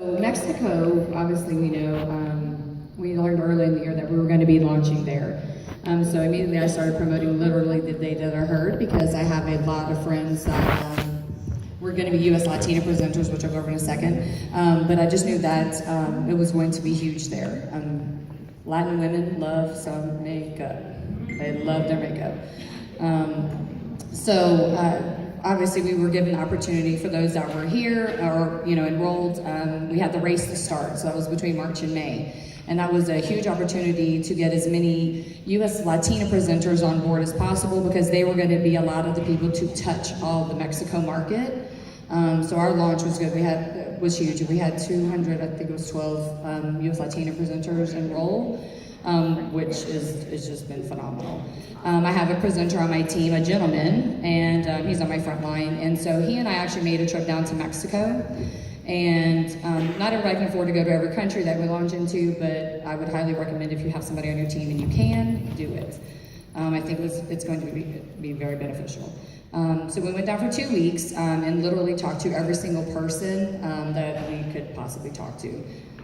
Mexico, obviously we know, we learned early in the year that we were going to be launching there. So immediately I started promoting literally the day that I heard, because I have a lot of friends that were going to be US Latina presenters, which I'll go over in a second. But I just knew that it was going to be huge there. Latin women love some makeup. They love their makeup. Obviously we were given the opportunity for those that were here or enrolled. We had the race to start, so that was between March and May. And that was a huge opportunity to get as many US Latina presenters on board as possible, because they were going to be a lot of the people to touch all the Mexico market. So our launch was good. Was huge. We had 200, I think it was 12 US Latina presenters enroll, which is just been phenomenal. I have a presenter on my team, a gentleman, and he's on my front line. And so he and I actually made a trip down to Mexico. And not everybody can afford to go to every country that we launch into, but I would highly recommend, if you have somebody on your team and you can, do it. I think it's going to be very beneficial. So we went down for 2 weeks and literally talked to every single person that we could possibly talk to.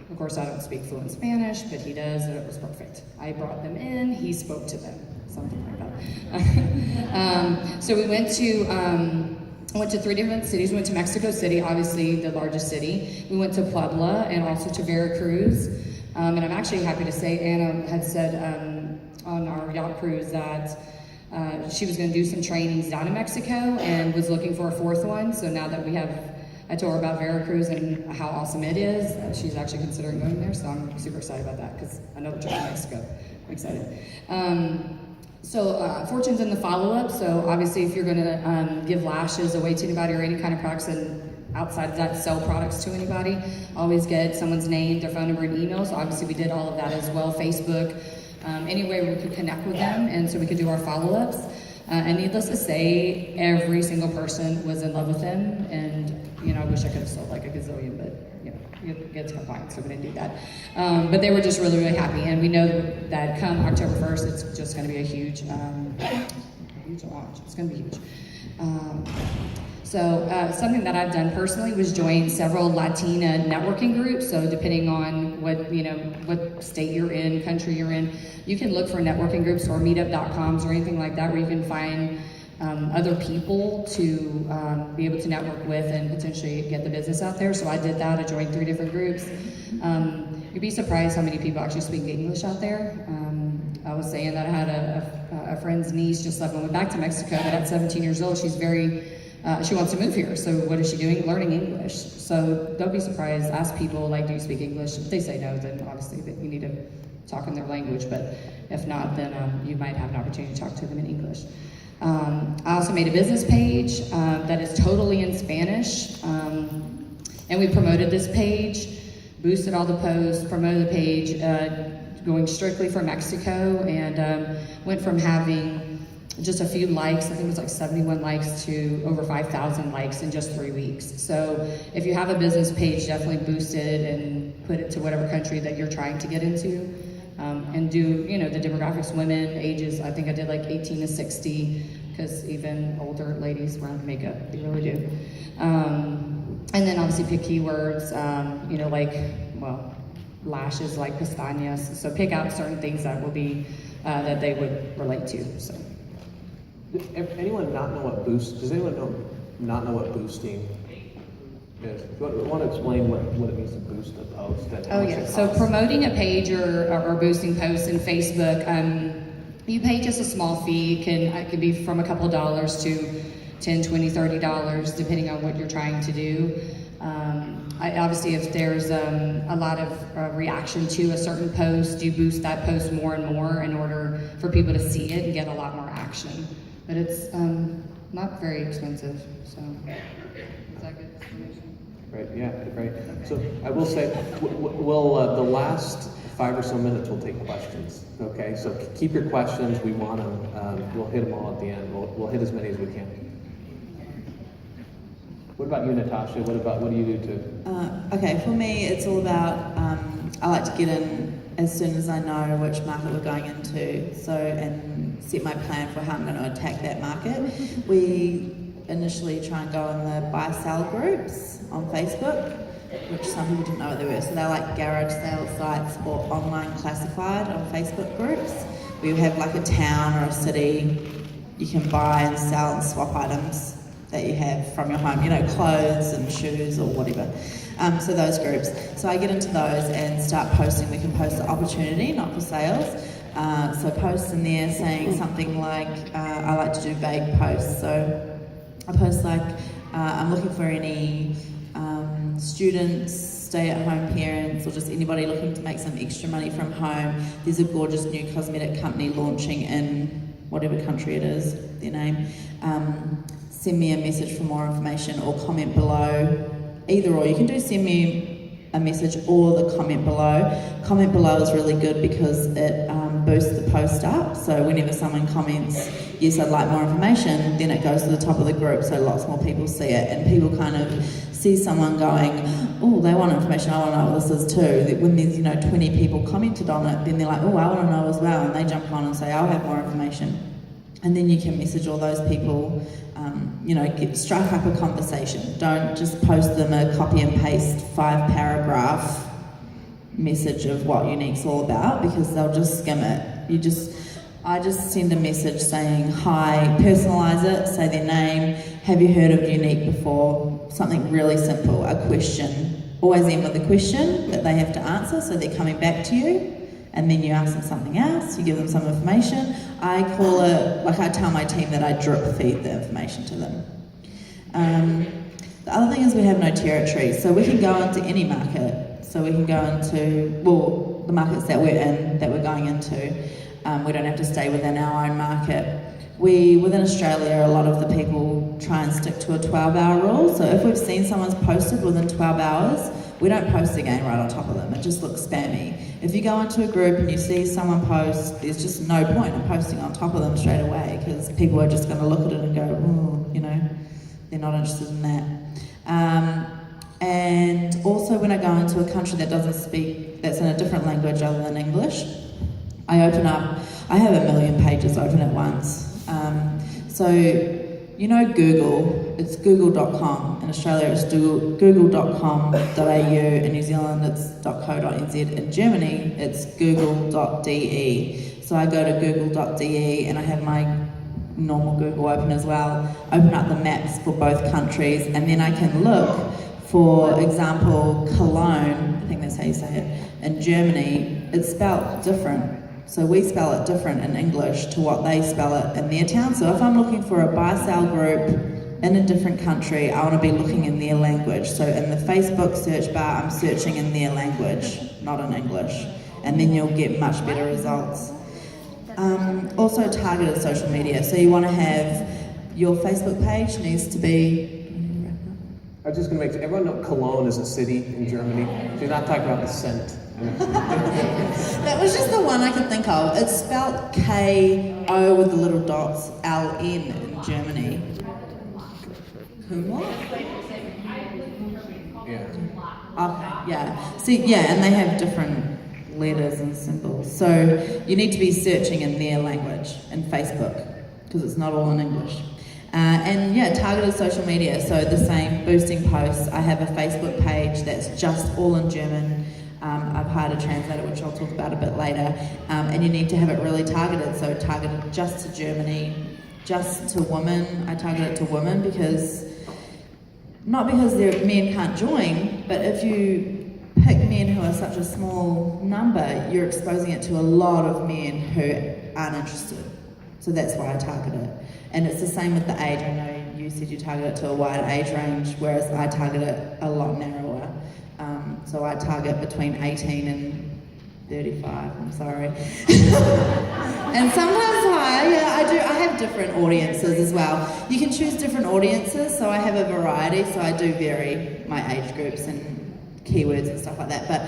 Of course, I don't speak fluent Spanish, but he does, and it was perfect. I brought them in, he spoke to them, something like that. So we went to 3 different cities. We went to Mexico City, obviously the largest city. We went to Puebla and also to Veracruz. And I'm actually happy to say Anna had said on our yacht cruise that she was going to do some trainings down in Mexico and was looking for a 4th one. So now that I told her about Veracruz and how awesome it is, she's actually considering going there. So I'm super excited about that, because another trip to Mexico. I'm excited. Fortune's in the follow-up. So obviously if you're gonna give lashes away to anybody or any kind of products, and outside of that sell products to anybody, always get someone's name, their phone number, and email. So obviously we did all of that as well. Facebook, any way we could connect with them, and so we could do our follow-ups. And needless to say, every single person was in love with them. And I wish I could have sold like a gazillion, but you get to compliance, so we didn't do that. But they were just really, really happy, and we know that come October 1st, it's just going to be a huge launch. It's going to be huge. Something that I've done personally was join several Latina networking groups. So depending on what state you're in, country you're in, you can look for networking groups or meetup.coms or anything like that, where you can find other people to be able to network with and potentially get the business out there. So I did that. I joined 3 different groups. You'd be surprised how many people actually speak English out there. I was saying that I had a friend's niece just left and went back to Mexico, but at 17 years old, she's she wants to move here. So what is she doing? Learning English. So don't be surprised. Ask people, do you speak English? If they say no, then obviously you need to talk in their language. But if not, then you might have an opportunity to talk to them in English. I also made a business page that is totally in Spanish, and we promoted this page, boosted all the posts, promoted the page, going strictly for Mexico, and went from having just a few likes, I think it was like 71 likes, to over 5,000 likes in just 3 weeks. So if you have a business page, definitely boost it and put it to whatever country that you're trying to get into. And do, the demographics, women, ages, I think I did like 18 to 60, because even older ladies wear makeup, they really do. And then obviously pick keywords, lashes, like pestañas. So pick out certain things that will be, that they would relate to, so. Does anyone not know what boosting is? You want to explain what it means to boost a post? Oh yeah, so promoting a page or boosting posts in Facebook, you pay just a small fee. It could be from a couple of dollars to $10, $20, $30, depending on what you're trying to do. Obviously, if there's a lot of reaction to a certain post, you boost that post more and more in order for people to see it and get a lot more action. But it's not very expensive, so is that good explanation? Great, yeah, great. So I will say, the last 5 or so minutes we'll take questions, okay? So keep your questions, we want them, we'll hit them all at the end. We'll hit as many as we can. What about you, Natasha? What do you do too? Okay, for me, it's all about, I like to get in as soon as I know which market we're going into, and set my plan for how I'm going to attack that market. We initially try and go in the buy-sell groups on Facebook, which some people didn't know what they were. So they're like garage sale sites or online classified on Facebook groups. We have like a town or a city you can buy and sell and swap items that you have from your home, you know, clothes and shoes or whatever. So those groups. So I get into those and start posting. We can post the opportunity, not for sales. So posts in there saying something like, I like to do vague posts. So I post like, I'm looking for any students, stay-at-home parents, or just anybody looking to make some extra money from home. There's a gorgeous new cosmetic company launching in whatever country it is, their name. Send me a message for more information or comment below. Either or, you can do send me a message or the comment below. Comment below is really good because it boosts the post up. So whenever someone comments, yes, I'd like more information, then it goes to the top of the group so lots more people see it. And people kind of see someone going, oh, they want information, I want to know what this is too. When there's, 20 people commented on it, then they're like, oh, I want to know as well. And they jump on and say, I'll have more information. And then you can message all those people, strike up a conversation. Don't just post them a copy and paste 5-paragraph message of what Younique's all about, because they'll just skim it. I just send a message saying hi, personalise it, say their name, have you heard of Younique before? Something really simple, a question. Always end with a question that they have to answer, so they're coming back to you. And then you ask them something else, you give them some information. I call it, I tell my team that I drip feed the information to them. The other thing is we have no territory, so we can go into any market. So we can go into, the markets that we're in, that we're going into. We don't have to stay within our own market. Within Australia, a lot of the people try and stick to a 12-hour rule. So if we've seen someone's posted within 12 hours, we don't post again right on top of them. It just looks spammy. If you go into a group and you see someone post, there's just no point in posting on top of them straight away, because people are just going to look at it and go, they're not interested in that. And also when I go into a country that that's in a different language other than English, I have 1 million pages open at once. Google, it's google.com. In Australia it's google.com.au. In New Zealand it's .co.nz. In Germany it's google.de. So I go to google.de and I have my normal Google open as well, open up the maps for both countries, and then I can look, for example, Cologne, I think that's how you say it, in Germany, it's spelled different. So we spell it different in English to what they spell it in their town. So if I'm looking for a buy-sell group in a different country, I want to be looking in their language. So in the Facebook search bar, I'm searching in their language, not in English. And then you'll get much better results. Also targeted social media. So you want to have your Facebook page needs to be... I was just going to make sure, everyone know Cologne is a city in Germany. So you're not talking about the scent. That was just the one I could think of. It's spelled K-O with the little dots, L-N in Germany. Kumla? Yeah. Okay, yeah. See, and they have different letters and symbols. So you need to be searching in their language in Facebook, because it's not all in English. Targeted social media. So the same, boosting posts. I have a Facebook page that's just all in German. I've hired a translator, which I'll talk about a bit later. And you need to have it really targeted. So targeted just to Germany, just to women. I target it to women not because men can't join, but if you pick men who are such a small number, you're exposing it to a lot of men who aren't interested. So that's why I target it. And it's the same with the age. I know you said you target it to a wide age range, whereas I target it a lot narrower. So I target between 18 and 35, I'm sorry. And sometimes higher, I have different audiences as well. You can choose different audiences, so I have a variety, so I do vary my age groups and keywords and stuff like that. But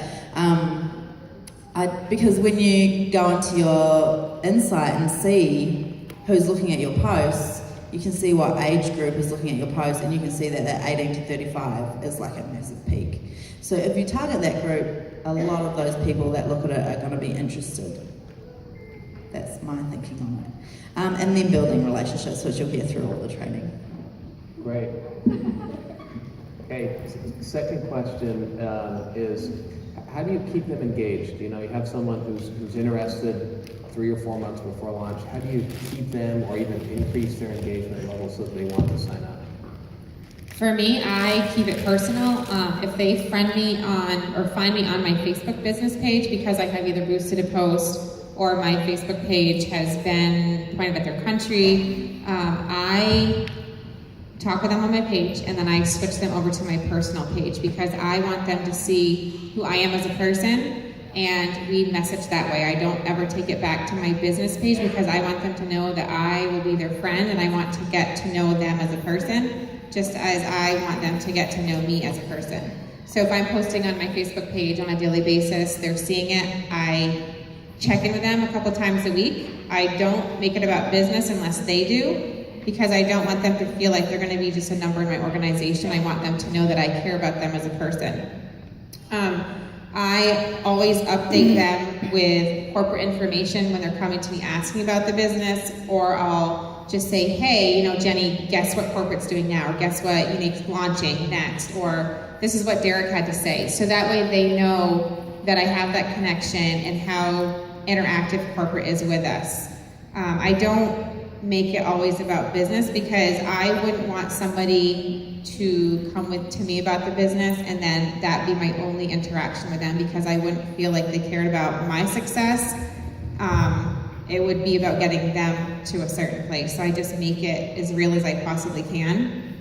because when you go into your insight and see who's looking at your posts, you can see what age group is looking at your post, and you can see that 18 to 35 is like a massive peak. So if you target that group, a lot of those people that look at it are going to be interested. That's my thinking on it. And then building relationships, which you'll get through all the training. Great. Okay, second question is, how do you keep them engaged? You know, you have someone who's interested 3 or 4 months before launch. How do you keep them or even increase their engagement level so that they want to sign up? For me, I keep it personal. If they friend me on or find me on my Facebook business page because I have either boosted a post or my Facebook page has been pointed at their country, I talk with them on my page and then I switch them over to my personal page because I want them to see who I am as a person, and we message that way. I don't ever take it back to my business page because I want them to know that I will be their friend and I want to get to know them as a person, just as I want them to get to know me as a person. So if I'm posting on my Facebook page on a daily basis, they're seeing it, I check in with them a couple times a week. I don't make it about business unless they do, because I don't want them to feel like they're going to be just a number in my organization. I want them to know that I care about them as a person. I always update them with corporate information when they're coming to me asking about the business, or I'll just say, hey, you know, Jenny, guess what corporate's doing now, or guess what Younique's launching next, or this is what Derek had to say. So that way they know that I have that connection and how interactive corporate is with us. I don't make it always about business because I wouldn't want somebody to come to me about the business and then that be my only interaction with them, because I wouldn't feel like they cared about my success. It would be about getting them to a certain place. So I just make it as real as I possibly can.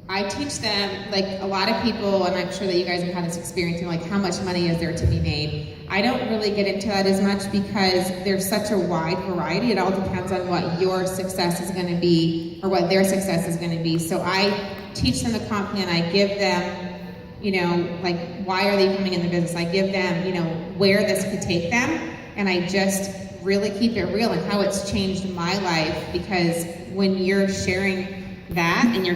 I teach them, like a lot of people, and I'm sure that you guys have had this experience, you know, like how much money is there to be made? I don't really get into that as much because there's such a wide variety. It all depends on what your success is going to be or what their success is going to be. So I teach them the comp plan. I give them, you know, like why are they coming in the business? I give them, you know, where this could take them. And I just really keep it real and how it's changed my life, because when you're sharing that and you're